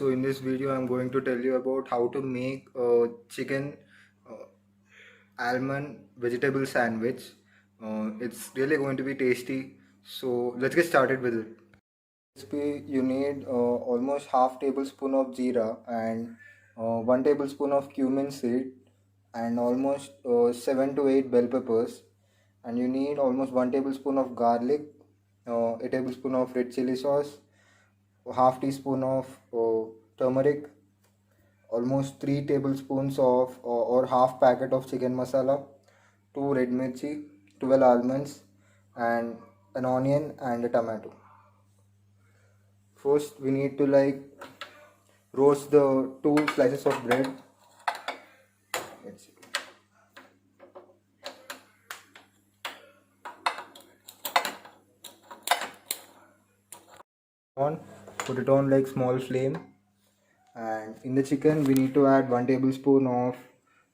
so in this video I'm going to tell you about how to make a chicken almond vegetable sandwich. It's really going to be tasty, so let's get started with it. Recipe, you need almost half tablespoon of jeera and 1 tablespoon of cumin seed and almost 7 to 8 bell peppers, and you need almost 1 tablespoon of garlic, a tablespoon of red chili sauce, half teaspoon of turmeric, almost 3 tablespoons of or half packet of chicken masala, 2 red mirchi, 12 almonds, and an onion and a tomato. First we need to roast the 2 slices of bread. Let's see. Put it on small flame, and in the chicken we need to add 1 tablespoon of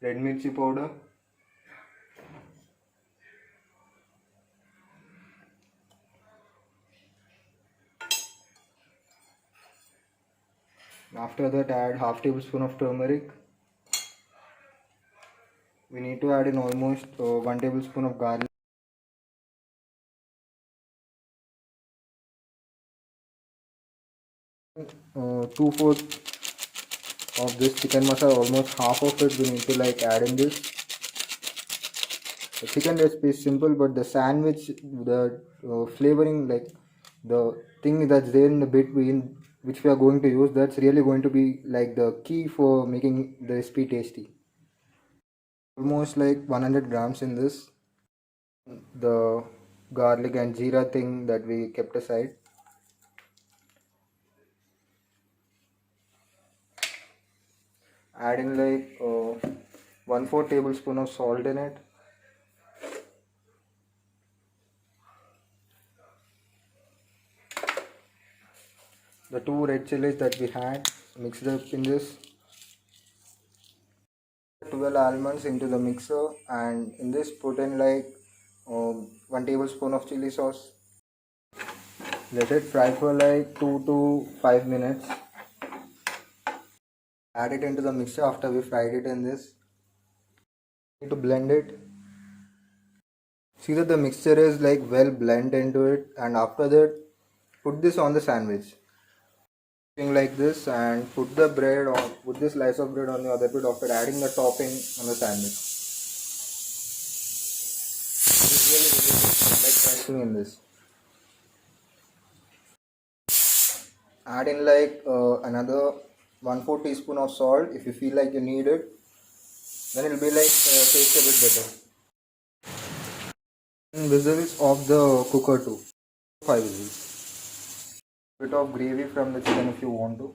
red mirchi powder, after that add half tablespoon of turmeric. We need to add in almost 1 tablespoon of garlic, 2/4 of this chicken masala, almost half of it we need to add in this. The chicken recipe is simple, but the sandwich, the flavoring, the thing that's there in the between which we are going to use, that's really going to be the key for making the recipe tasty. Almost 100 grams in this, the garlic and jeera thing that we kept aside. Add in 1/4 tablespoon of salt in it. The 2 red chilies that we had, mix it up in this. 12 almonds into the mixer, and in this put in 1 tablespoon of chili sauce. Let it fry for 2 to 5 minutes. Add it into the mixer after we fried it in this. Need to blend it. See that the mixture is well blended into it, and after that put this on the sandwich like this, and put the bread or put this slice of bread on the other bit after adding the topping on the sandwich. This is really good. Trust me in this. Add in another 1/4 teaspoon of salt if you feel like you need it. Then it will be taste a bit better. And whistles of the cooker too. 5 whistles. Bit of gravy from the chicken if you want to.